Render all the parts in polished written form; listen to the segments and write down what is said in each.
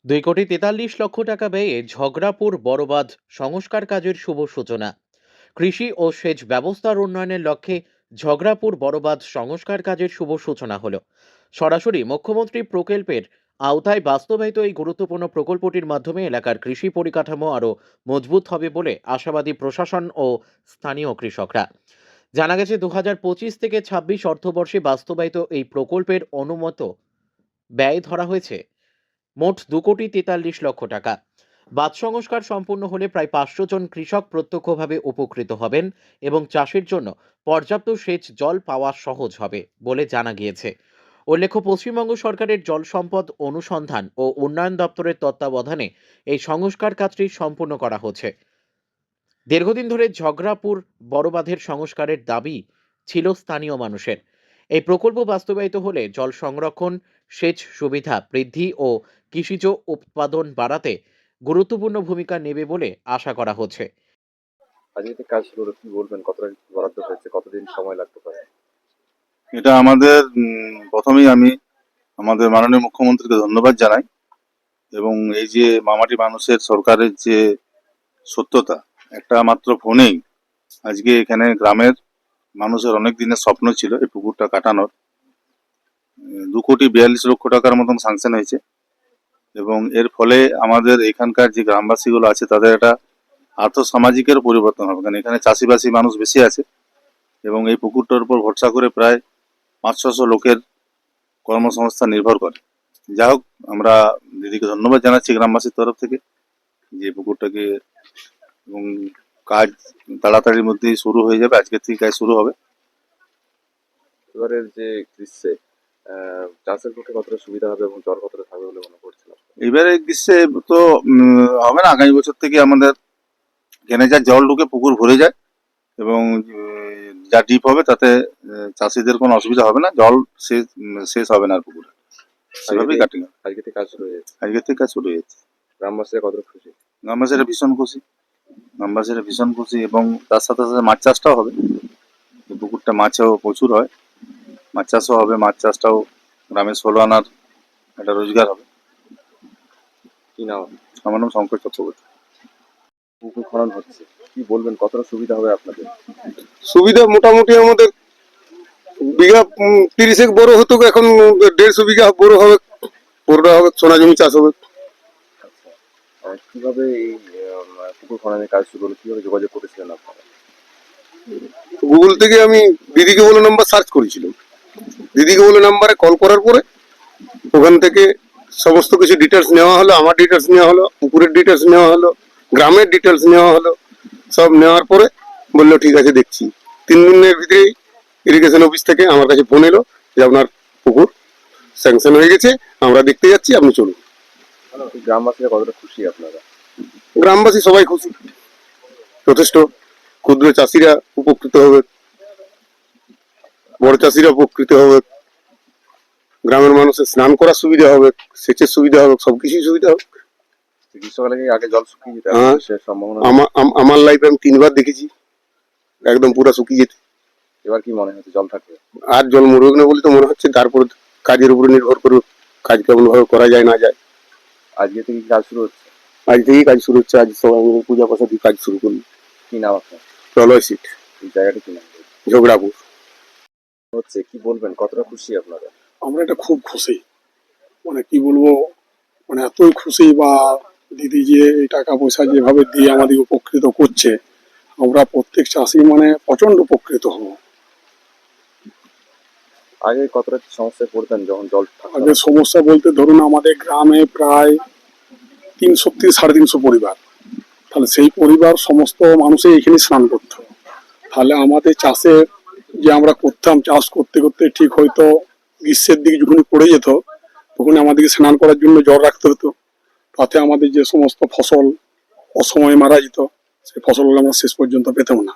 2,43,00,000 টাকা ব্যয়ে ঝগড়াপুর বড়বাঁধ সংস্কার কাজের শুভ সূচনা। কৃষি ও সেচ ব্যবস্থার উন্নয়নের লক্ষ্যে ঝগড়াপুর বড়বাঁধ সংস্কার কাজের শুভ সূচনা হলো। সরাসরি মুখ্যমন্ত্রী প্রকল্পের আওতায় বাস্তবায়িত এই গুরুত্বপূর্ণ প্রকল্পটির মাধ্যমে এলাকার কৃষি পরিকাঠামো আরও মজবুত হবে বলে আশাবাদী প্রশাসন ও স্থানীয় কৃষকরা। জানা গেছে 2025 থেকে 26 অর্থবর্ষে বাস্তবায়িত এই প্রকল্পের অনুমত ব্যয় ধরা হয়েছে মোট 2,43,00,000 টাকা। বাঁধ সংস্কার সম্পূর্ণ হলে প্রায় 500 জন কৃষক প্রত্যক্ষভাবে উপকৃত হবেন এবং চাষের জন্য পর্যাপ্ত সেচ জল পাওয়া সহজ হবে বলে জানা গিয়েছে। উল্লেখ্য, পশ্চিমবঙ্গ সরকারের জল সম্পদ অনুসন্ধান ও উন্নয়ন দপ্তরের তত্ত্বাবধানে এই সংস্কার কাজটি সম্পূর্ণ করা হচ্ছে। দীর্ঘদিন ধরে ঝগড়াপুর বড়বাঁধের সংস্কারের দাবি ছিল স্থানীয় মানুষের। এই প্রকল্প বাস্তবায়িত হলে জল সংরক্ষণ, সেচ সুবিধা বৃদ্ধি ও কৃষিজ উৎপাদন বাড়াতে গুরুত্বপূর্ণ ভূমিকা নেবে বলে আশা করা হচ্ছে। আজকে কাজ শুরু হলো, কি বলবেন? কতটা বরাদ্দ হয়েছে, কতদিন সময় লাগতে পারে? এটা আমাদের প্রথমেই আমি আমাদের মাননীয় মুখ্যমন্ত্রীকে ধন্যবাদ জানাই এবং এই যে মামাটি মানুষের সরকারের যে সত্যতা, একটা মাত্র ফোনেই আজকে এখানে গ্রামের মানুষের অনেক দিনের স্বপ্ন ছিল এই পুকুরটা কাটানোর। 2,42,00,000 টাকার মতন স্যাংশন হয়েছে এবং এর ফলে আমাদের এখানকার যে গ্রামবাসীগুলো আছে তাদের একটা আর্থসামাজিকের পরিবর্তন হবে, কারণ এখানে চাষিবাসী মানুষ বেশি আছে এবং এই পুকুরটার উপর ভরসা করে প্রায় 500-600 লোকের কর্মসংস্থান নির্ভর করে। যাই হোক, আমরা দিদিকে ধন্যবাদ জানাচ্ছি গ্রামবাসীর তরফ থেকে যে পুকুরটাকে, এবং কাজ তাড়াতাড়ির মধ্যেই শুরু হয়ে যাবে, আজকের থেকে কাজ শুরু হবে। এবারের যে গ্রীষ্মে চাষের পক্ষে কতটা সুবিধা হবে এবং জল কতটা থাকবে বলে মনে করছিলাম? এবারে গ্রীষ্মে তো হবে না, আগামী বছর থেকে আমাদের এখানে যা জল ঢুকে পুকুর ভরে যায় এবং যা ডিপ হবে তাতে চাষিদের কোনো অসুবিধা হবে না, জল শেষ হবে না আর পুকুরে, সেভাবেই কাটিং হবে। আজকে থেকে কাজ শুরু হয়ে যাচ্ছে। আজকের থেকে কাজ শুরু হয়েছে। গ্রামবাসীরা কতটা খুশি? গ্রামবাসীরা ভীষণ খুশি, গ্রামবাসীরা ভীষণ খুশি এবং তার সাথে সাথে মাছ চাষটাও হবে। এই পুকুরটা মাছও প্রচুর হয়, মাছ চাষও হবে, মাছ চাষটাও গ্রামে 16 আনার একটা রোজগার হবে। কি নাম? আমার নাম শঙ্কর চক্রবর্তী। পুকুর খনন হচ্ছে, কি বলবেন? কতটা সুবিধা হবে আপনাদের? সুবিধা মোটামুটি আমাদের বিঘা 30 বড় হতো, এখন 150 বিঘা বড় হবে, পুরোটা হবে সোনা জমি চাষ হবে। কিভাবে এই পুকুর খননের কাজ শুরু হলো, কিভাবে যোগাযোগ করেছিলেন আপনারা? গুগল থেকে আমি দিদিকে বলে নাম্বার সার্চ করেছিলাম, দিদিকে বলে নাম্বারে কল করার পরে ওখান থেকে সমস্ত কিছু ডিটেলস নেওয়া হলো, আমার ডিটেলস নেওয়া হলো, পুকুরের ডিটেলস নেওয়া হলো, গ্রামের ডিটেলস নেওয়া হলো। সব নেওয়ার পরে বললো ঠিক আছে দেখছি। 3 দিনের ভিতরেই ইরিগেশন অফিস থেকে আমার কাছে ফোন এলো যে আপনার পুকুর স্যাংশন হয়ে গেছে, আমরা দেখতে যাচ্ছি, আপনি চলুন। গ্রামবাসীরা কতটা খুশি আপনারা? গ্রামবাসী সবাই খুশি, যথেষ্ট। ক্ষুদ্র চাষিরা উপকৃত হবে, বড় চাষিরা উপকৃত হবে, গ্রামের মানুষের স্নান করার সুবিধা হবে, সেচের সুবিধা হবে, সবকিছুই সুবিধা হবে। গ্রীষ্মকালে কি আগে জল শুকিয়ে যেতে হ্যাঁ, সে সম্ভাবনা? আমার লাইফে আমি 3 বার দেখেছি একদম পুরো শুকিয়ে যেতে। এবার কি মনে হচ্ছে জল থাকবে? আর জল মরবে না বলে তো মনে হচ্ছে, তারপর কাজের উপরে নির্ভর করে কাজ কেমন ভাবে করা যায় না যায়। আজকে থেকে কাজ শুরু হচ্ছে? আজ থেকেই কাজ শুরু হচ্ছে, আজ সবাই মিলে পূজা পাশা দিয়ে কাজ শুরু করল। কি নাম আপনার? প্রলয় সিট, এই জায়গাটা কি নাম ঝগড়াপুর। হচ্ছে, কি বলবেন? কতটা খুশি আপনারা? আমরা এটা খুব খুশি, মানে কি বলবো, মানে এতই খুশি, বা দিদি যে এই টাকা পয়সা যেভাবে দিয়ে আমাদের উপকৃত করছে, আমরা প্রত্যেক চাষি মানে প্রচন্ড উপকৃত হব। আগে কতটা সমস্যায় পড়তেন যখন জল থাকতো আগে না? সমস্যা বলতে ধরুন আমাদের গ্রামে প্রায় 300 থেকে 350 পরিবার, তাহলে সেই পরিবার সমস্ত মানুষই এখানে স্নান করতো। তাহলে আমাদের চাষের যে আমরা করতাম, চাষ করতে করতে ঠিক হয়তো গ্রীষ্মের দিকে যখন পড়ে যেত, তখন আমাদেরকে স্নান করার জন্য জল রাখতে হতো। তাতে আমাদের যে সমস্ত ফসল অসময়ে মারা যেত, সেই ফসলগুলো আমরা শেষ পর্যন্ত পেতাম না,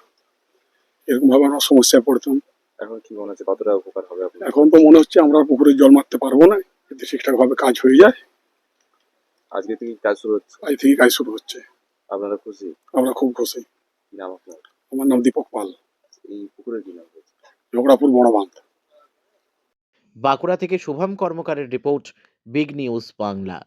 এরকম ভাবে আমরা সমস্যায় পড়তাম। এখন কি মনে হচ্ছে কতটা উপকার হবে আপনার? এখন তো মনে হচ্ছে আমরা পুকুরে জল মারতে পারবো না, যদি ঠিকঠাক ভাবে কাজ হয়ে যায়। আজকে থেকে কাজ শুরু হচ্ছে, আজ থেকে কাজ শুরু হচ্ছে, আপনারা খুশি? আমরা খুব খুশি। কি নাম আপনার? আমার নাম দীপক পাল, এই পুকুরের কি নাম হয়েছে? ঝগড়াপুর বড় বাঁধ। বাঁকুড়া থেকে শুভম কর্মকারের রিপোর্ট, বিগ নিউজ বাংলা।